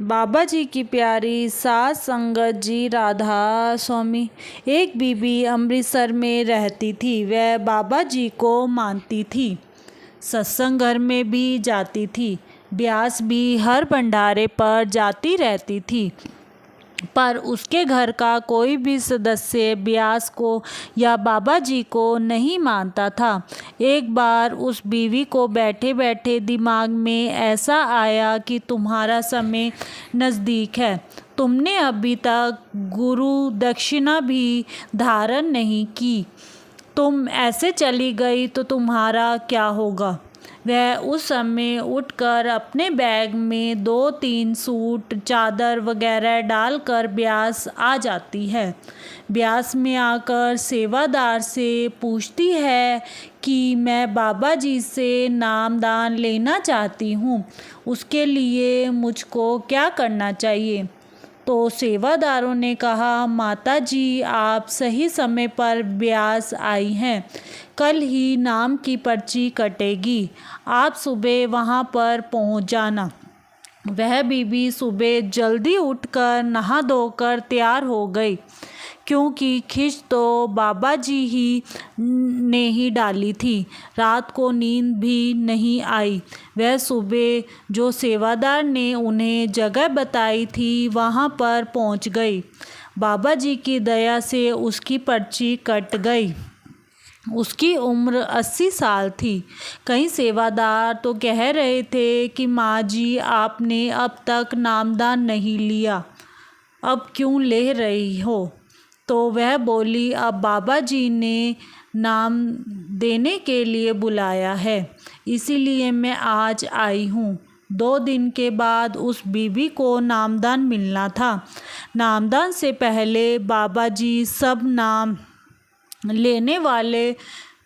बाबा जी की प्यारी सास संगत जी राधा स्वामी। एक बीबी अमृतसर में रहती थी। वह बाबा जी को मानती थी, सत्संग घर में भी जाती थी, ब्यास भी हर भंडारे पर जाती रहती थी। पर उसके घर का कोई भी सदस्य ब्यास को या बाबा जी को नहीं मानता था। एक बार उस बीवी को बैठे बैठे दिमाग में ऐसा आया कि तुम्हारा समय नज़दीक है, तुमने अभी तक गुरु दक्षिणा भी धारण नहीं की, तुम ऐसे चली गई तो तुम्हारा क्या होगा। वह उस समय उठकर अपने बैग में 2-3 सूट चादर वगैरह डालकर ब्यास आ जाती है। ब्यास में आकर सेवादार से पूछती है कि मैं बाबा जी से नामदान लेना चाहती हूँ, उसके लिए मुझको क्या करना चाहिए। तो सेवादारों ने कहा, माता जी आप सही समय पर ब्यास आई हैं, कल ही नाम की पर्ची कटेगी, आप सुबह वहाँ पर पहुँच जाना। वह बीबी सुबह जल्दी उठकर नहा धोकर तैयार हो गई, क्योंकि खिच तो बाबा जी ही ने ही डाली थी। रात को नींद भी नहीं आई। वह सुबह जो सेवादार ने उन्हें जगह बताई थी वहाँ पर पहुँच गई। बाबा जी की दया से उसकी पर्ची कट गई। उसकी उम्र 80 साल थी। कई सेवादार तो कह रहे थे कि माँ जी आपने अब तक नामदान नहीं लिया, अब क्यों ले रही हो। तो वह बोली, अब बाबा जी ने नाम देने के लिए बुलाया है, इसीलिए मैं आज आई हूँ। 2 दिन के बाद उस बीबी को नामदान मिलना था। नामदान से पहले बाबा जी सब नाम लेने वाले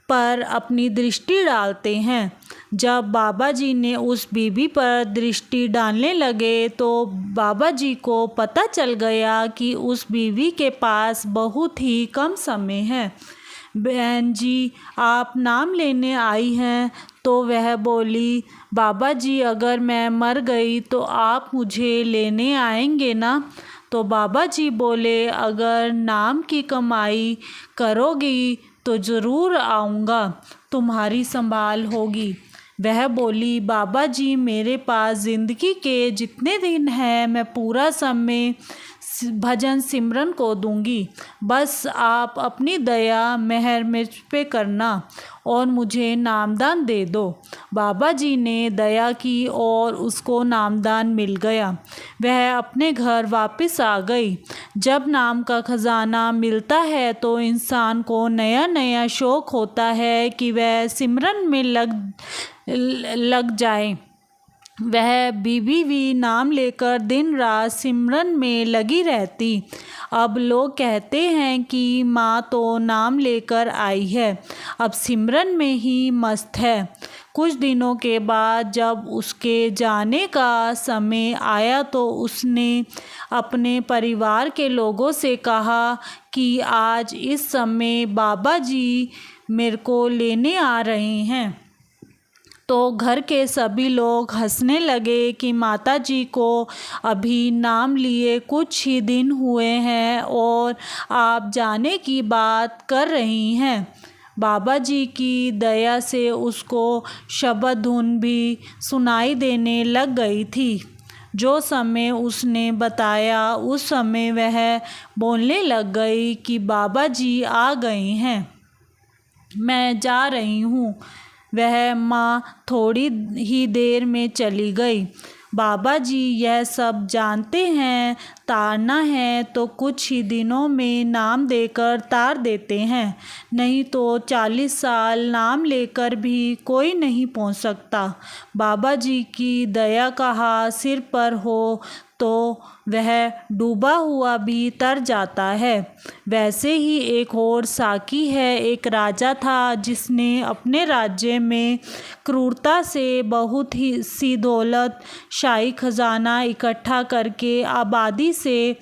पर अपनी दृष्टि डालते हैं। जब बाबा जी ने उस बीबी पर दृष्टि डालने लगे तो बाबा जी को पता चल गया कि उस बीवी के पास बहुत ही कम समय है। बहन जी आप नाम लेने आई हैं। तो वह बोली, बाबा जी अगर मैं मर गई तो आप मुझे लेने आएंगे ना। तो बाबा जी बोले, अगर नाम की कमाई करोगी तो ज़रूर आऊँगा, तुम्हारी संभाल होगी। वह बोली, बाबा जी मेरे पास ज़िंदगी के जितने दिन हैं मैं पूरा समय भजन सिमरन को दूंगी, बस आप अपनी दया मेहर मुझ पे करना और मुझे नामदान दे दो। बाबा जी ने दया की और उसको नामदान मिल गया। वह अपने घर वापस आ गई। जब नाम का खजाना मिलता है तो इंसान को नया नया शौक़ होता है कि वह सिमरन में लग जाए। वह बीबी भी नाम लेकर दिन रात सिमरन में लगी रहती। अब लोग कहते हैं कि माँ तो नाम लेकर आई है, अब सिमरन में ही मस्त है। कुछ दिनों के बाद जब उसके जाने का समय आया तो उसने अपने परिवार के लोगों से कहा कि आज इस समय बाबा जी मेरे को लेने आ रहे हैं। तो घर के सभी लोग हंसने लगे कि माता जी को अभी नाम लिए कुछ ही दिन हुए हैं और आप जाने की बात कर रही हैं। बाबा जी की दया से उसको शब्द धुन भी सुनाई देने लग गई थी। जो समय उसने बताया उस समय वह बोलने लग गई कि बाबा जी आ गए हैं, मैं जा रही हूँ। वह माँ थोड़ी ही देर में चली गई। बाबा जी यह सब जानते हैं, तारना है तो कुछ ही दिनों में नाम देकर तार देते हैं, नहीं तो 40 साल नाम लेकर भी कोई नहीं पहुंच सकता। बाबा जी की दया का हाथ सिर पर हो तो वह डूबा हुआ भी तर जाता है। वैसे ही एक और साकी है। एक राजा था जिसने अपने राज्य में क्रूरता से बहुत ही सी दौलत शाही खजाना इकट्ठा करके आबादी से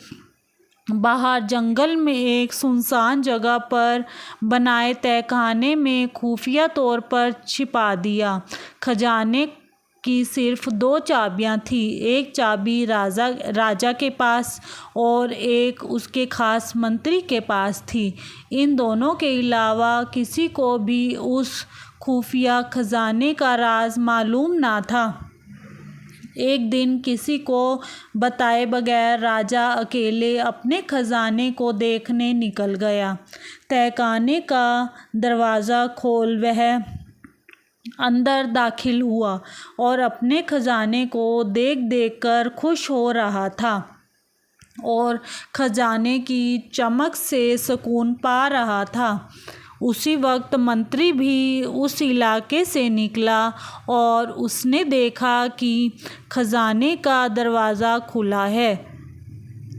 बाहर जंगल में एक सुनसान जगह पर बनाए तहखाने में खुफिया तौर पर छिपा दिया। खजाने की सिर्फ 2 चाबियां थीं। एक चाबी राजा के पास और एक उसके खास मंत्री के पास थी। इन दोनों के अलावा किसी को भी उस खुफिया खजाने का राज मालूम ना था। एक दिन किसी को बताए बगैर राजा अकेले अपने खजाने को देखने निकल गया। तहखाने का दरवाज़ा खोल वह अंदर दाखिल हुआ और अपने खजाने को देख देख कर खुश हो रहा था और खजाने की चमक से सुकून पा रहा था। उसी वक्त मंत्री भी उस इलाके से निकला और उसने देखा कि खजाने का दरवाज़ा खुला है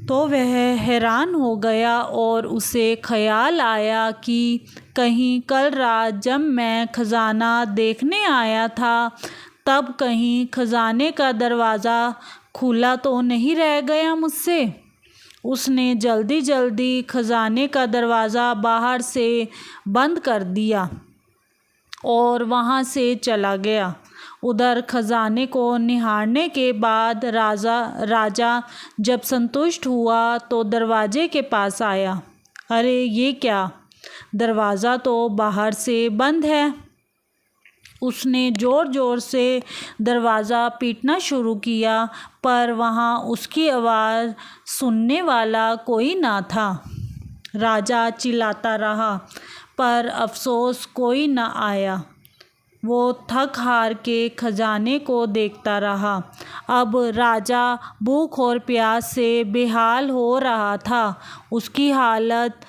तो वह हैरान हो गया और उसे ख्याल आया कि कहीं कल रात जब मैं खजाना देखने आया था तब कहीं खजाने का दरवाज़ा खुला तो नहीं रह गया मुझसे। उसने जल्दी जल्दी खजाने का दरवाज़ा बाहर से बंद कर दिया और वहाँ से चला गया। उधर खजाने को निहारने के बाद राजा जब संतुष्ट हुआ तो दरवाजे के पास आया। अरे ये क्या, दरवाज़ा तो बाहर से बंद है। उसने ज़ोर ज़ोर से दरवाज़ा पीटना शुरू किया पर वहाँ उसकी आवाज़ सुनने वाला कोई ना था। राजा चिल्लाता रहा पर अफसोस कोई न आया। वो थक हार के खजाने को देखता रहा। अब राजा भूख और प्यास से बेहाल हो रहा था। उसकी हालत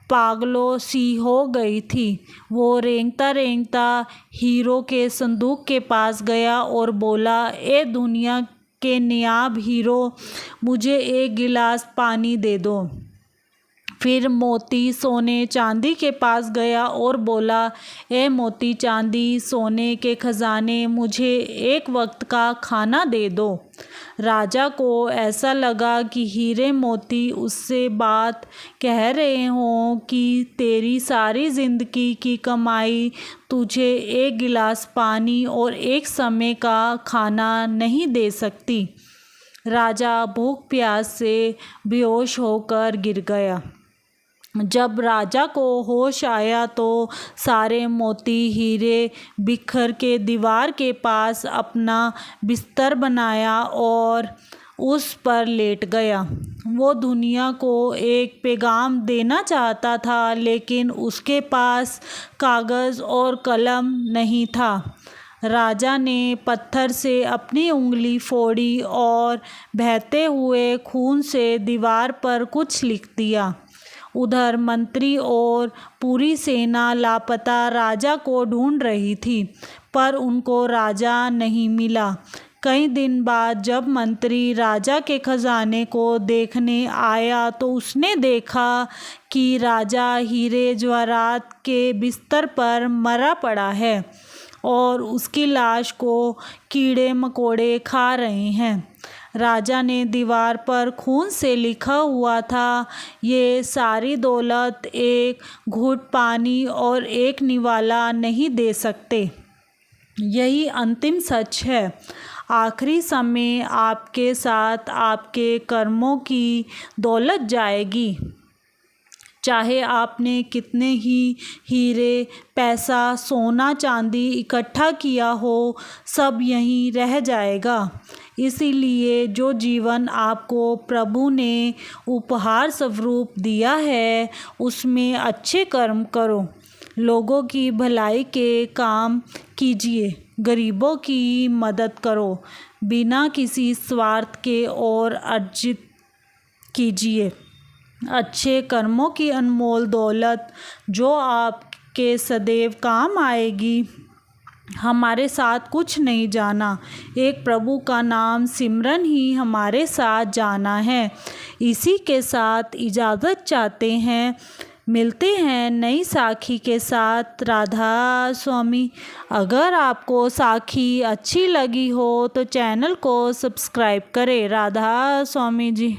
पागलों सी हो गई थी। वो रेंगता रेंगता हीरो के संदूक के पास गया और बोला, ए दुनिया के नायाब हीरो, मुझे एक गिलास पानी दे दो। फिर मोती सोने चांदी के पास गया और बोला, ए मोती चांदी सोने के खजाने, मुझे एक वक्त का खाना दे दो। राजा को ऐसा लगा कि हीरे मोती उससे बात कह रहे हों कि तेरी सारी ज़िंदगी की कमाई तुझे एक गिलास पानी और एक समय का खाना नहीं दे सकती। राजा भूख प्यास से बेहोश होकर गिर गया। जब राजा को होश आया तो सारे मोती हीरे बिखर के दीवार के पास अपना बिस्तर बनाया और उस पर लेट गया। वो दुनिया को एक पैगाम देना चाहता था लेकिन उसके पास कागज़ और कलम नहीं था। राजा ने पत्थर से अपनी उंगली फोड़ी और बहते हुए खून से दीवार पर कुछ लिख दिया। उधर मंत्री और पूरी सेना लापता राजा को ढूंढ रही थी पर उनको राजा नहीं मिला। कई दिन बाद जब मंत्री राजा के खजाने को देखने आया तो उसने देखा कि राजा हीरे जवाहरात के बिस्तर पर मरा पड़ा है और उसकी लाश को कीड़े मकोड़े खा रहे हैं। राजा ने दीवार पर खून से लिखा हुआ था, ये सारी दौलत एक घूंट पानी और एक निवाला नहीं दे सकते। यही अंतिम सच है। आखिरी समय आपके साथ आपके कर्मों की दौलत जाएगी। चाहे आपने कितने ही हीरे, पैसा, सोना, चांदी इकट्ठा किया हो, सब यहीं रह जाएगा। इसीलिए जो जीवन आपको प्रभु ने उपहार स्वरूप दिया है उसमें अच्छे कर्म करो, लोगों की भलाई के काम कीजिए, गरीबों की मदद करो, बिना किसी स्वार्थ के और अर्जित कीजिए। अच्छे कर्मों की अनमोल दौलत जो आपके सदैव काम आएगी। हमारे साथ कुछ नहीं जाना, एक प्रभु का नाम सिमरन ही हमारे साथ जाना है। इसी के साथ इजाज़त चाहते हैं। मिलते हैं नई साखी के साथ। राधा स्वामी। अगर आपको साखी अच्छी लगी हो तो चैनल को सब्सक्राइब करें। राधा स्वामी जी।